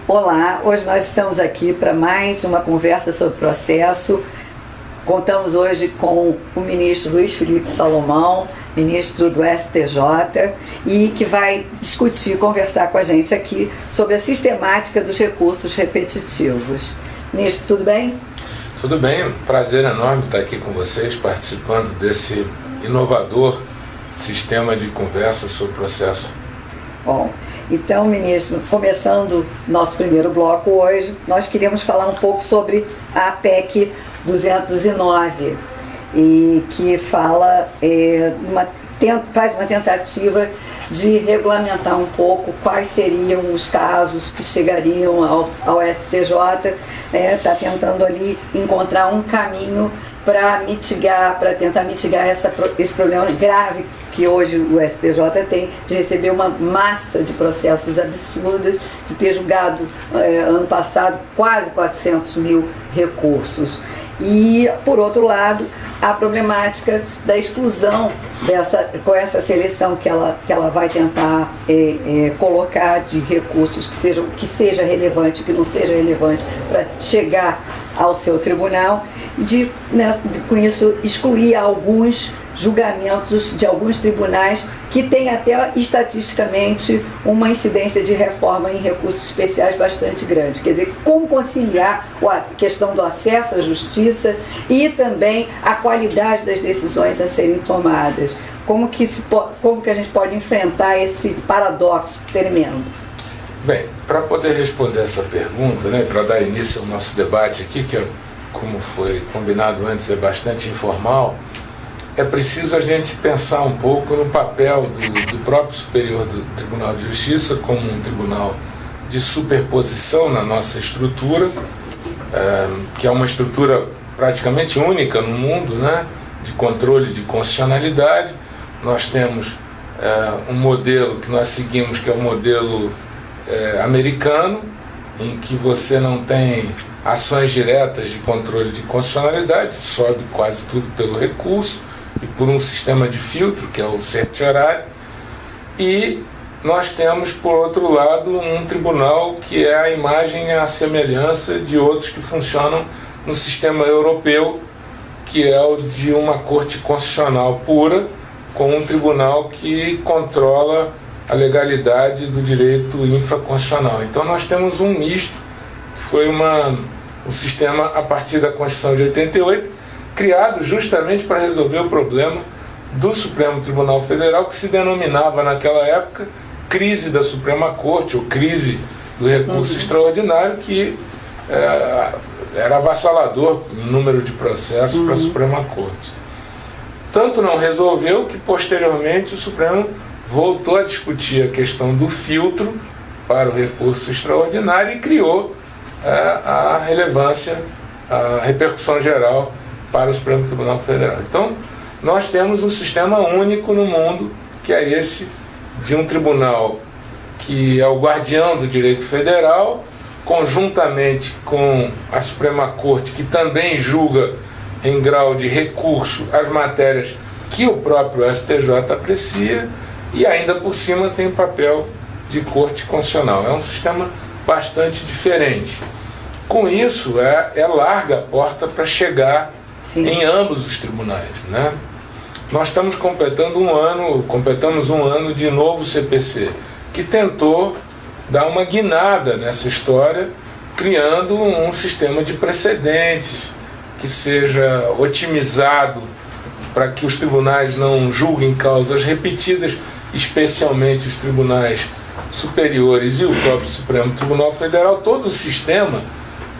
Olá, hoje nós estamos aqui para mais uma conversa sobre processo. Contamos hoje com o ministro Luiz Felipe Salomão, ministro do STJ, e que vai discutir, conversar com a gente aqui sobre a sistemática dos recursos repetitivos. Ministro, tudo bem? Tudo bem, um prazer enorme estar aqui com vocês, participando desse inovador sistema de conversa sobre processo. Bom, então, ministro, começando nosso primeiro bloco hoje, nós queríamos falar um pouco sobre a PEC 209, e que fala, faz uma tentativa de regulamentar um pouco quais seriam os casos que chegariam ao STJ, está tentando ali encontrar um caminho para tentar mitigar esse problema grave que hoje o STJ tem de receber uma massa de processos absurdos, de ter julgado ano passado quase 400 mil recursos. E, por outro lado, a problemática da exclusão com essa seleção que ela vai tentar colocar de recursos que seja relevante, que não seja relevante para chegar ao seu tribunal, com isso excluir alguns julgamentos de alguns tribunais que têm até estatisticamente uma incidência de reforma em recursos especiais bastante grande. Quer dizer, como conciliar a questão do acesso à justiça e também a qualidade das decisões a serem tomadas. Como que a gente pode enfrentar esse paradoxo tremendo? Bem, para poder responder essa pergunta, para dar início ao nosso debate aqui, que como foi combinado antes, é bastante informal, é preciso a gente pensar um pouco no papel do próprio Superior do Tribunal de Justiça como um tribunal de superposição na nossa estrutura, que é uma estrutura praticamente única no mundo, de controle de constitucionalidade. Nós temos um modelo que nós seguimos, que é o modelo americano, em que você não tem ações diretas de controle de constitucionalidade, sobe quase tudo pelo recurso e por um sistema de filtro, que é o certiorário. E nós temos, por outro lado, um tribunal que é a imagem e a semelhança de outros que funcionam no sistema europeu, que é o de uma corte constitucional pura, com um tribunal que controla a legalidade do direito infraconstitucional. Então nós temos um misto, que foi um sistema a partir da Constituição de 88, criado justamente para resolver o problema do Supremo Tribunal Federal, que se denominava naquela época crise da Suprema Corte, ou crise do recurso extraordinário, que era avassalador no número de processos para a Suprema Corte. Tanto não resolveu que, posteriormente, o Supremo voltou a discutir a questão do filtro para o recurso extraordinário e criou a relevância, a repercussão geral para o Supremo Tribunal Federal. Então, nós temos um sistema único no mundo, que é esse de um tribunal que é o guardião do direito federal, conjuntamente com a Suprema Corte, que também julga em grau de recurso as matérias que o próprio STJ aprecia, e ainda por cima tem o papel de corte constitucional. É um sistema bastante diferente. Com isso, é larga a porta para chegar em ambos os tribunais. Nós estamos completamos um ano de novo CPC, que tentou dar uma guinada nessa história, criando um sistema de precedentes que seja otimizado para que os tribunais não julguem causas repetidas, especialmente os tribunais superiores e o próprio Supremo Tribunal Federal. Todo o sistema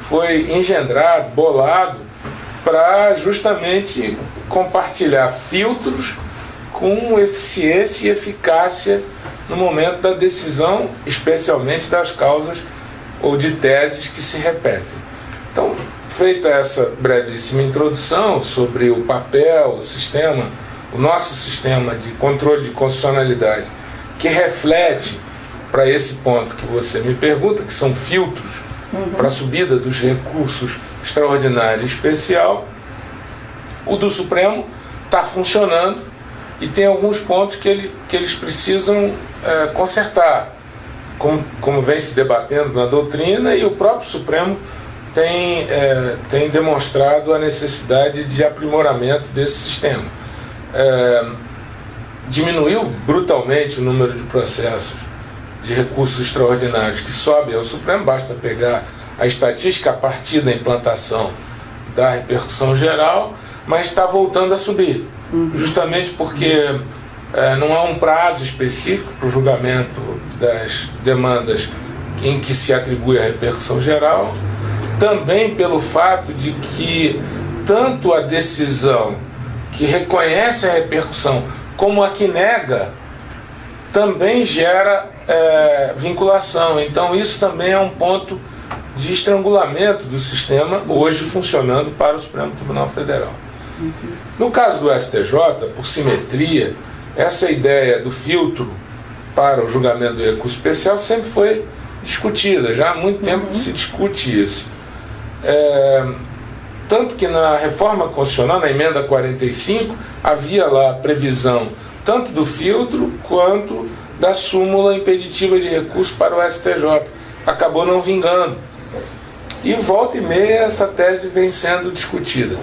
foi engendrado, bolado, para justamente compartilhar filtros com eficiência e eficácia no momento da decisão, especialmente das causas ou de teses que se repetem. Então, feita essa brevíssima introdução sobre o papel, o sistema, o nosso sistema de controle de constitucionalidade, que reflete para esse ponto que você me pergunta, que são filtros para a subida dos recursos extraordinário e especial, o do Supremo está funcionando e tem alguns pontos que eles precisam consertar. como vem se debatendo na doutrina, e o próprio Supremo tem demonstrado a necessidade de aprimoramento desse sistema. Diminuiu brutalmente o número de processos de recursos extraordinários que sobem ao Supremo. Basta pegar a estatística a partir da implantação da repercussão geral, mas está voltando a subir, justamente porque não há um prazo específico para o julgamento das demandas em que se atribui a repercussão geral, também pelo fato de que tanto a decisão que reconhece a repercussão como a que nega também gera vinculação. Então isso também é um ponto de estrangulamento do sistema hoje funcionando para o Supremo Tribunal Federal. No caso do STJ, por simetria, essa ideia do filtro para o julgamento do recurso especial sempre foi discutida, já há muito tempo se discute isso. Tanto que na reforma constitucional, na emenda 45, havia lá a previsão tanto do filtro quanto da súmula impeditiva de recurso para o STJ. Acabou não vingando. E volta e meia essa tese vem sendo discutida.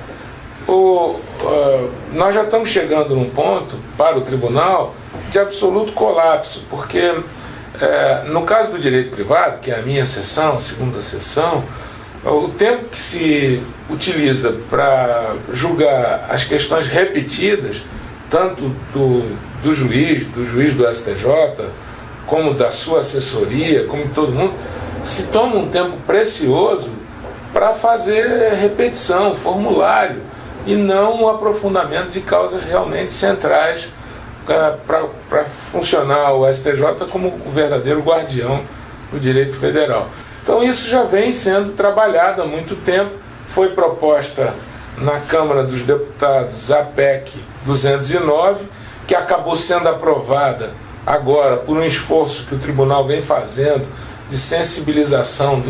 Nós já estamos chegando num ponto, para o tribunal, de absoluto colapso, porque no caso do direito privado, que é a minha seção, a segunda seção, o tempo que se utiliza para julgar as questões repetidas, tanto do juiz do STJ, como da sua assessoria, como de todo mundo, se toma um tempo precioso para fazer repetição, formulário, e não um aprofundamento de causas realmente centrais para funcionar o STJ como o verdadeiro guardião do direito federal. Então isso já vem sendo trabalhado há muito tempo. Foi proposta na Câmara dos Deputados a PEC 209, que acabou sendo aprovada agora por um esforço que o tribunal vem fazendo de sensibilização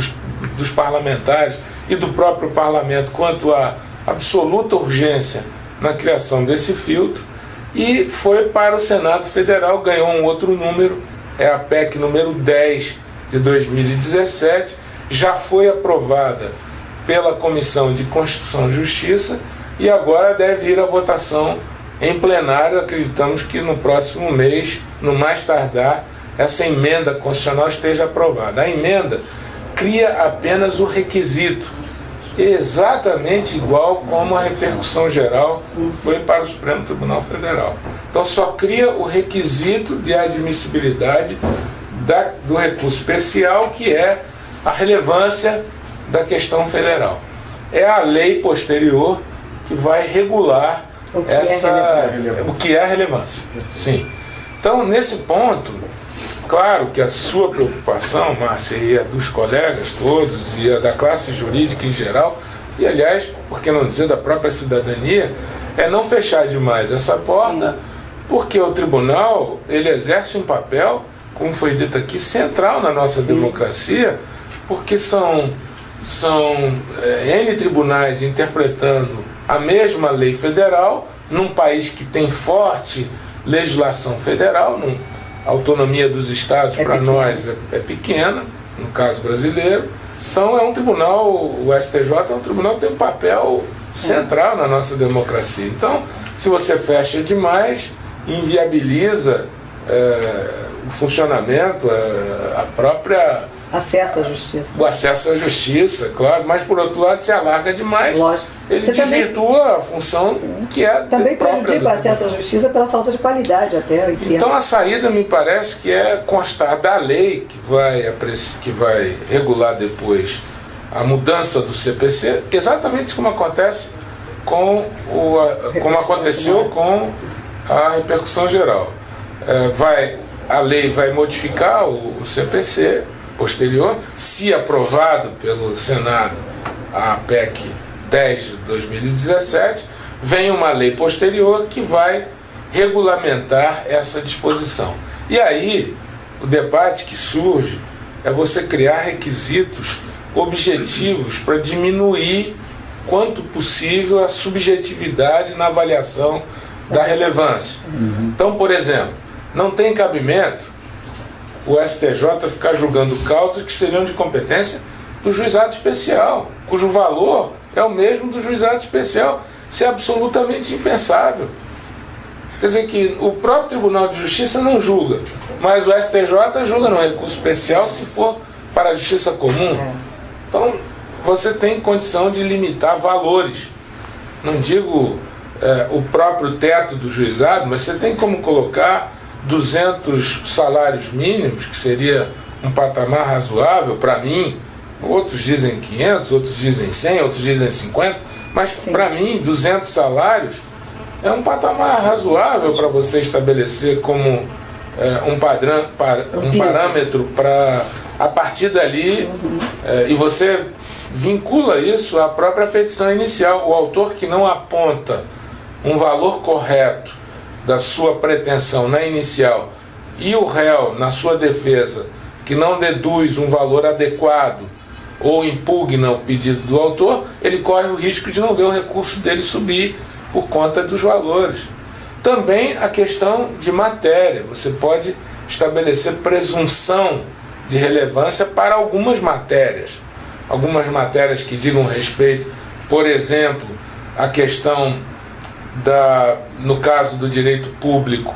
dos parlamentares e do próprio parlamento quanto à absoluta urgência na criação desse filtro, e foi para o Senado Federal, ganhou um outro número, é a PEC número 10 de 2017, já foi aprovada pela Comissão de Constituição e Justiça e agora deve ir à votação em plenário. Acreditamos que no próximo mês, no mais tardar, essa emenda constitucional esteja aprovada. A emenda cria apenas o requisito, exatamente igual como a repercussão geral foi para o Supremo Tribunal Federal. Então só cria o requisito de admissibilidade do recurso especial, que é a relevância da questão federal. É a lei posterior que vai regular o que é a relevância. Sim. Então, nesse ponto, claro que a sua preocupação, Márcia, e a dos colegas todos, e a da classe jurídica em geral, e aliás, por que não dizer da própria cidadania, é não fechar demais essa porta, porque o tribunal, ele exerce um papel, como foi dito aqui, central na nossa democracia, porque são N tribunais interpretando a mesma lei federal, num país que tem forte legislação federal, a autonomia dos estados para nós é pequena, no caso brasileiro. Então é um tribunal, o STJ é um tribunal que tem um papel central na nossa democracia. Então, se você fecha demais, inviabiliza o funcionamento, a própria... Acesso à justiça. O acesso à justiça, claro, mas por outro lado, se alarga demais, lógico, ele desvirtua a função que é também própria prejudica o acesso à justiça pela falta de qualidade até. Então a saída me parece que é constar da lei que vai regular depois a mudança do CPC, exatamente como acontece como aconteceu com a repercussão geral. A lei vai modificar o CPC posterior, se aprovado pelo Senado a PEC 10 de 2017, vem uma lei posterior que vai regulamentar essa disposição. E aí, o debate que surge é você criar requisitos objetivos para diminuir quanto possível a subjetividade na avaliação da relevância. Então, por exemplo, não tem cabimento o STJ ficar julgando causas que seriam de competência do juizado especial, cujo valor é o mesmo do juizado especial. Isso é absolutamente impensável. Quer dizer que o próprio Tribunal de Justiça não julga, mas o STJ julga no recurso especial se for para a justiça comum. Então, você tem condição de limitar valores. Não digo o próprio teto do juizado, mas você tem como colocar 200 salários mínimos, que seria um patamar razoável para mim. Outros dizem 500, outros dizem 100, outros dizem 50, mas para mim 200 salários é um patamar razoável para você estabelecer como um parâmetro para, a partir dali, e você vincula isso à própria petição inicial. O autor que não aponta um valor correto da sua pretensão na inicial e o réu, na sua defesa, que não deduz um valor adequado ou impugna o pedido do autor, ele corre o risco de não ver o recurso dele subir por conta dos valores. Também a questão de matéria. Você pode estabelecer presunção de relevância para algumas matérias. Algumas matérias que digam respeito, por exemplo, a questão no caso do direito público,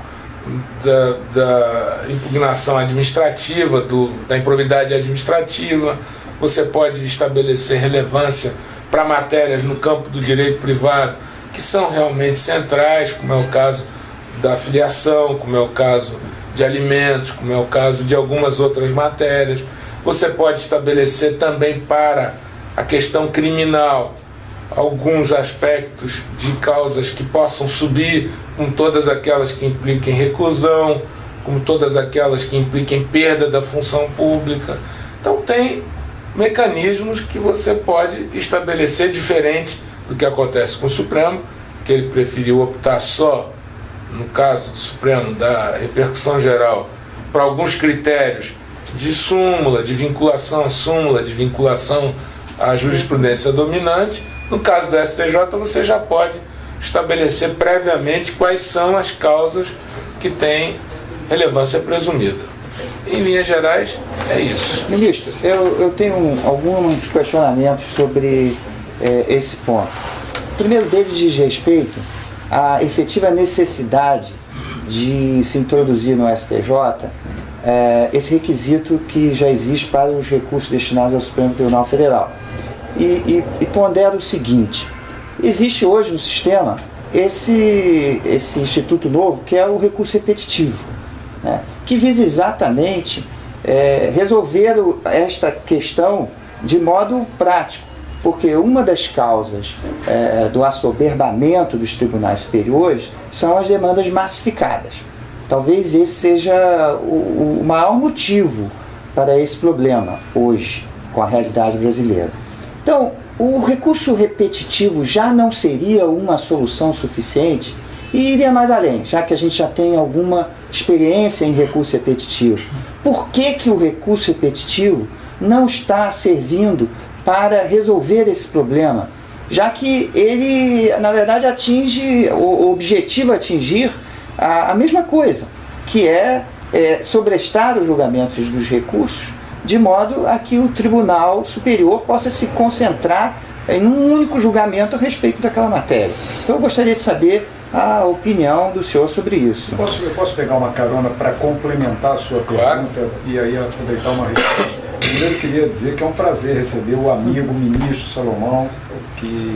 da impugnação administrativa, da improbidade administrativa. Você pode estabelecer relevância para matérias no campo do direito privado que são realmente centrais, como é o caso da filiação, como é o caso de alimentos, como é o caso de algumas outras matérias. Você pode estabelecer também para a questão criminal alguns aspectos de causas que possam subir, como todas aquelas que impliquem reclusão, como todas aquelas que impliquem perda da função pública. Então tem mecanismos que você pode estabelecer diferente do que acontece com o Supremo, que ele preferiu optar só, no caso do Supremo, da repercussão geral, para alguns critérios de súmula, de vinculação à súmula, de vinculação à jurisprudência dominante. No caso do STJ, você já pode estabelecer previamente quais são as causas que têm relevância presumida. Em linhas gerais, é isso. Ministro, eu tenho alguns questionamentos sobre esse ponto. O primeiro deles diz respeito à efetiva necessidade de se introduzir no STJ esse requisito que já existe para os recursos destinados ao Supremo Tribunal Federal. E pondera o seguinte: existe hoje no sistema esse instituto novo, que é o recurso repetitivo, né, que visa exatamente resolver esta questão de modo prático, porque uma das causas do assoberbamento dos tribunais superiores são as demandas massificadas. Talvez esse seja o maior motivo para esse problema hoje, com a realidade brasileira. Então, o recurso repetitivo já não seria uma solução suficiente e iria mais além, já que a gente já tem alguma experiência em recurso repetitivo. Por que o recurso repetitivo não está servindo para resolver esse problema? Já que ele, na verdade, o objetivo é atingir a mesma coisa, que é sobrestar os julgamentos dos recursos, de modo a que o Tribunal Superior possa se concentrar em um único julgamento a respeito daquela matéria. Então eu gostaria de saber a opinião do senhor sobre isso. Eu posso pegar uma carona para complementar a sua pergunta e aí aproveitar uma resposta? Primeiro, queria dizer que é um prazer receber o amigo ministro Salomão.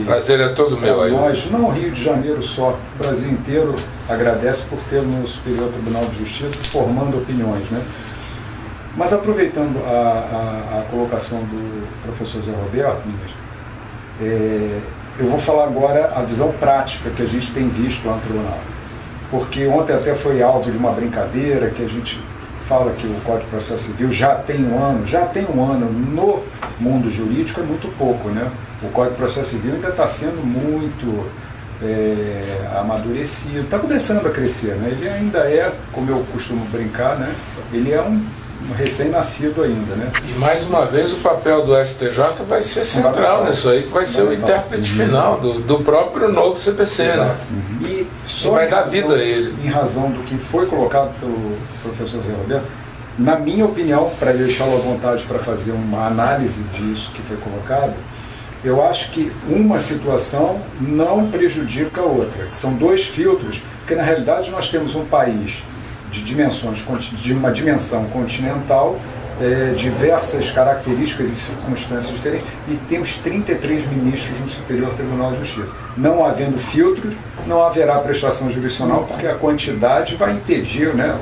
Prazer é todo meu aí. Nós, não o Rio de Janeiro só, o Brasil inteiro agradece por ter no Superior Tribunal de Justiça formando opiniões, né? Mas aproveitando a colocação do professor Zé Roberto, ministro, eu vou falar agora a visão prática que a gente tem visto lá no tribunal. Porque ontem até foi alvo de uma brincadeira que a gente fala que o Código de Processo Civil já tem um ano no mundo jurídico, é muito pouco, né? O Código de Processo Civil ainda está sendo muito amadurecido, está começando a crescer, né? Ele ainda é, como eu costumo brincar, né? Ele é um recém-nascido ainda, né? E mais uma vez o papel do STJ vai ser central nisso aí, que vai ser o intérprete final do próprio novo CPC, né? E só vai dar vida a ele. Em razão do que foi colocado pelo professor Zé Roberto, na minha opinião, para deixá-lo à vontade para fazer uma análise disso que foi colocado, eu acho que uma situação não prejudica a outra, que são dois filtros, porque na realidade nós temos um país de uma dimensão continental, diversas características e circunstâncias diferentes, e temos 33 ministros no Superior Tribunal de Justiça. Não havendo filtros, não haverá prestação jurisdicional, porque a quantidade vai impedir, né,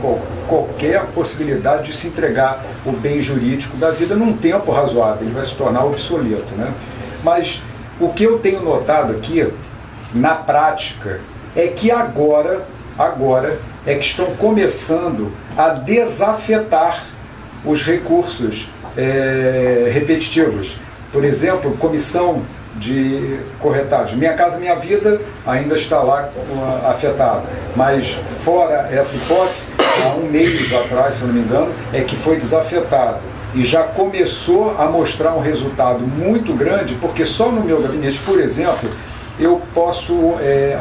qualquer possibilidade de se entregar o bem jurídico da vida num tempo razoável, ele vai se tornar obsoleto, né? Mas o que eu tenho notado aqui, na prática, é que agora é que estão começando a desafetar os recursos repetitivos. Por exemplo, comissão de corretagem. Minha Casa Minha Vida ainda está lá afetada, mas fora essa hipótese, há um mês atrás, se eu não me engano, é que foi desafetado. E já começou a mostrar um resultado muito grande, porque só no meu gabinete, por exemplo, eu posso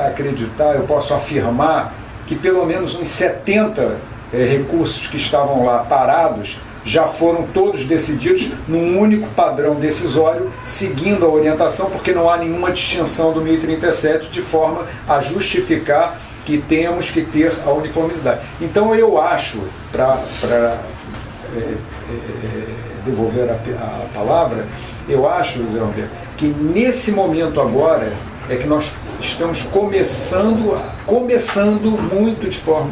acreditar, eu posso afirmar que pelo menos uns 70 recursos que estavam lá parados já foram todos decididos num único padrão decisório, seguindo a orientação, porque não há nenhuma distinção do 1037 de forma a justificar que temos que ter a uniformidade. Então eu acho, para devolver a palavra, eu acho, José Roberto, que nesse momento agora é que nós estamos começando muito de forma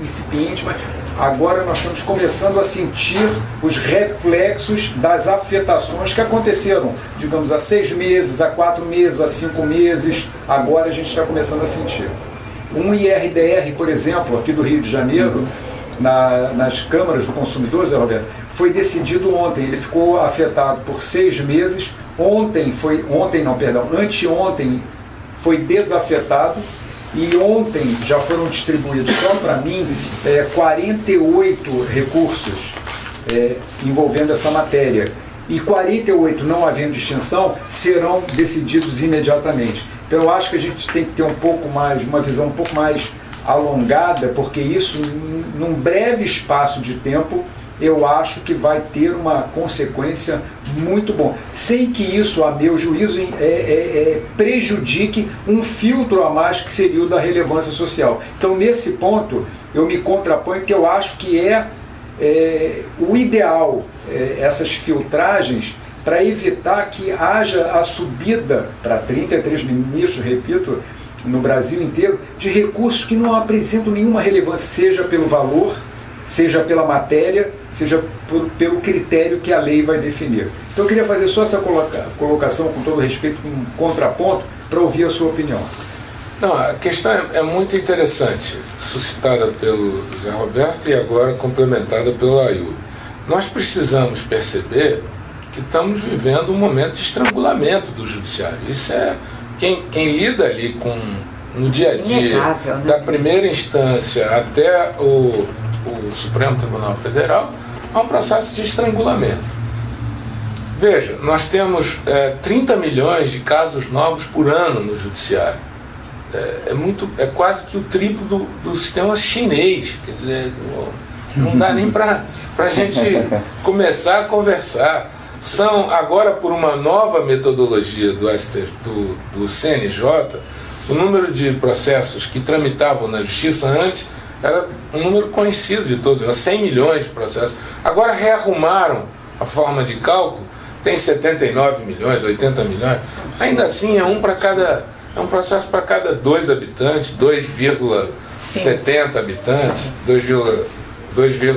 incipiente, mas agora nós estamos começando a sentir os reflexos das afetações que aconteceram, digamos, há 6 meses, há 4 meses, há 5 meses, agora a gente está começando a sentir. Um IRDR, por exemplo, aqui do Rio de Janeiro, nas câmaras do consumidor, Zé Roberto, foi decidido ontem, ele ficou afetado por 6 meses, anteontem foi desafetado, e ontem já foram distribuídos, só para mim, 48 recursos envolvendo essa matéria. E 48, não havendo distinção, serão decididos imediatamente. Então eu acho que a gente tem que ter uma visão um pouco mais alongada, porque isso, num breve espaço de tempo, eu acho que vai ter uma consequência muito boa, sem que isso, a meu juízo, prejudique um filtro a mais que seria o da relevância social. Então, nesse ponto, eu me contraponho, que eu acho que o ideal, essas filtragens, para evitar que haja a subida para 33 ministros, repito, no Brasil inteiro, de recursos que não apresentam nenhuma relevância, seja pelo valor, seja pela matéria, seja pelo critério que a lei vai definir. Então eu queria fazer só essa colocação, com todo respeito, com um contraponto, para ouvir a sua opinião. Não, a questão é muito interessante, suscitada pelo Zé Roberto e agora complementada pelo Ailton. Nós precisamos perceber que estamos vivendo um momento de estrangulamento do judiciário. Isso é quem lida ali no dia a dia, inegável, né? Da primeira instância até o Supremo Tribunal Federal, é um processo de estrangulamento. Veja, nós temos 30 milhões de casos novos por ano no judiciário. É quase que o triplo do sistema chinês. Quer dizer, não dá nem para a gente começar a conversar. São, agora, por uma nova metodologia do CNJ, o número de processos que tramitavam na justiça antes era um número conhecido de todos, 100 milhões de processos. Agora rearrumaram a forma de cálculo, tem 79 milhões, 80 milhões. Ainda assim, é um processo para cada 2 habitantes, 2,70 habitantes, 2,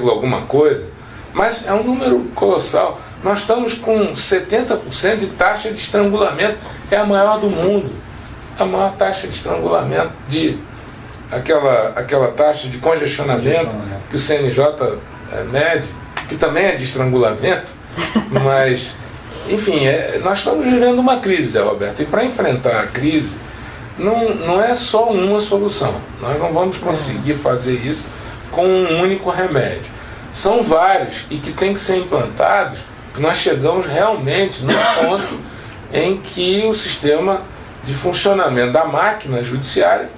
alguma coisa. Mas é um número colossal. Nós estamos com 70% de taxa de estrangulamento, é a maior do mundo. A maior taxa de estrangulamento, aquela taxa de congestionamento que o CNJ mede, que também é de estrangulamento, mas, enfim, nós estamos vivendo uma crise, Zé Roberto, e para enfrentar a crise, não é só uma solução. Nós não vamos conseguir fazer isso com um único remédio. São vários e que têm que ser implantados, que nós chegamos realmente num ponto em que o sistema de funcionamento da máquina judiciária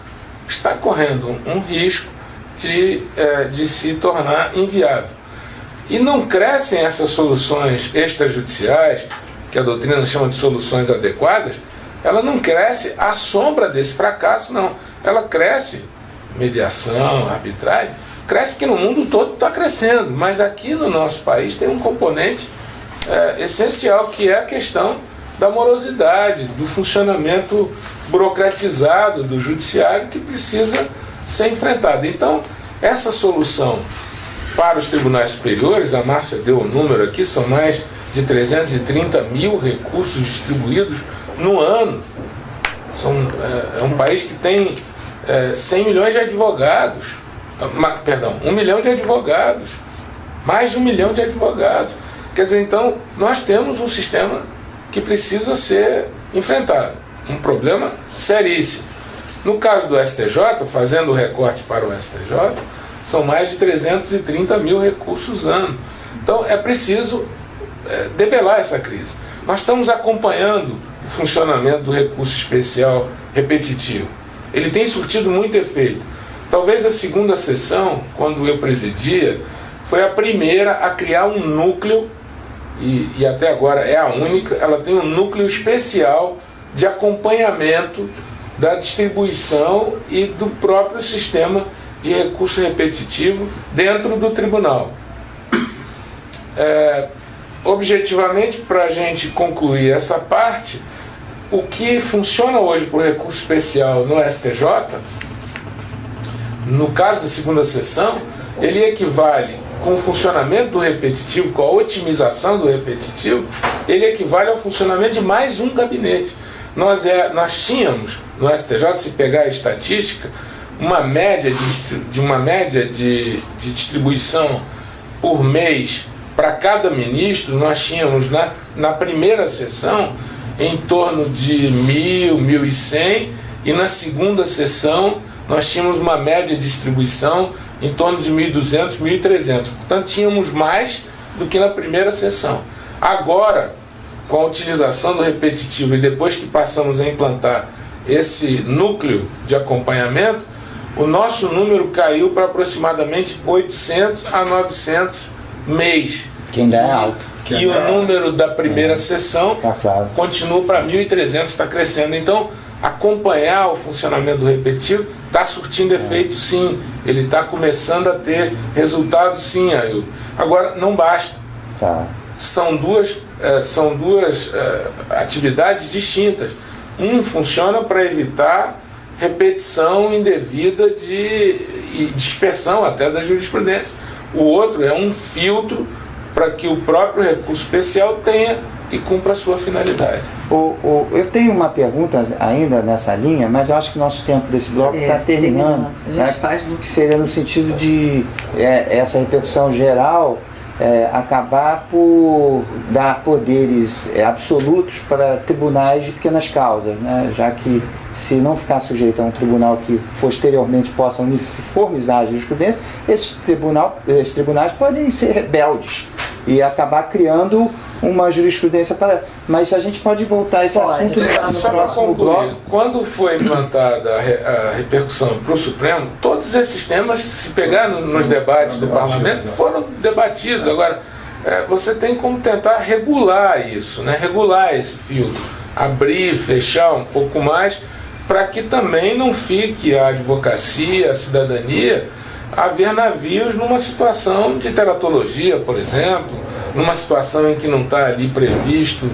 está correndo um risco de se tornar inviável. E não crescem essas soluções extrajudiciais, que a doutrina chama de soluções adequadas, ela não cresce à sombra desse fracasso, não. Ela cresce, mediação, arbitragem, cresce porque no mundo todo está crescendo, mas aqui no nosso país tem um componente essencial, que é a questão da morosidade, do funcionamento burocratizado do judiciário, que precisa ser enfrentado. Então, essa solução para os tribunais superiores, a Márcia deu o número aqui, são mais de 330 mil recursos distribuídos no ano. É um país que tem 100 milhões de advogados, perdão, 1 milhão de advogados, mais de 1 milhão de advogados. Quer dizer, então, nós temos um sistema que precisa ser enfrentado, um problema seríssimo. No caso do STJ, fazendo o recorte para o STJ, são mais de 330 mil recursos ano. Então, é preciso debelar essa crise. Nós estamos acompanhando o funcionamento do recurso especial repetitivo. Ele tem surtido muito efeito. Talvez a segunda sessão, quando eu presidia, foi a primeira a criar um núcleo, e até agora é a única, ela tem um núcleo especial de acompanhamento da distribuição e do próprio sistema de recurso repetitivo dentro do tribunal. Objetivamente, para a gente concluir essa parte, o que funciona hoje para o recurso especial no STJ, no caso da segunda sessão, ele equivale, com o funcionamento do repetitivo, com a otimização do repetitivo, ele equivale ao funcionamento de mais um gabinete. Nós tínhamos no STJ, se pegar a estatística, uma média de distribuição por mês para cada ministro. Nós tínhamos na primeira sessão em torno de 1.000, 1.100, e na segunda sessão nós tínhamos uma média de distribuição em torno de 1.200, 1.300. Portanto, tínhamos mais do que na primeira sessão. Agora, com a utilização do repetitivo e depois que passamos a implantar esse núcleo de acompanhamento, o nosso número caiu para aproximadamente 800 a 900 mês. Que ainda é alto. E o número da primeira sessão continua para 1.300, está crescendo. Então, acompanhar o funcionamento do repetitivo está surtindo efeito, sim. Ele está começando a ter resultados, sim, Ailton. Agora, não basta. São duas atividades distintas. Um funciona para evitar repetição indevida e dispersão até da jurisprudência. O outro é um filtro para que o próprio recurso especial tenha e cumpra a sua finalidade. Eu tenho uma pergunta ainda nessa linha, mas eu acho que o nosso tempo desse bloco está terminando. A gente faz que seria no sentido de essa repercussão geral acabar por dar poderes absolutos para tribunais de pequenas causas, né? Já que, se não ficar sujeito a um tribunal que posteriormente possa uniformizar a jurisprudência, esses tribunais podem ser rebeldes e acabar criando uma jurisprudência para... Mas a gente pode voltar a esse assunto no próximo bloco. Quando foi implantada a repercussão para o Supremo, todos esses temas, se pegar nos debates do parlamento, foram debatidos. Agora, você tem como tentar regular isso, né? Regular esse filtro, abrir, fechar um pouco mais, para que também não fique a advocacia, a cidadania, a ver navios numa situação de teratologia, por exemplo, numa situação em que não está ali previsto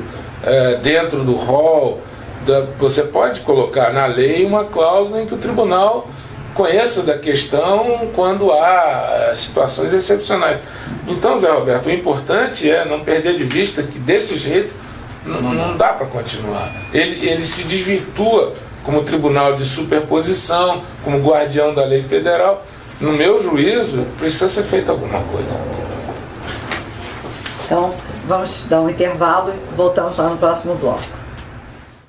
dentro do rol. Você pode colocar na lei uma cláusula em que o tribunal conheça da questão quando há situações excepcionais. Então, Zé Roberto, o importante é não perder de vista que desse jeito não dá para continuar. Ele se desvirtua como tribunal de superposição, como guardião da lei federal. No meu juízo, precisa ser feita alguma coisa. Então, vamos dar um intervalo e voltamos lá no próximo bloco.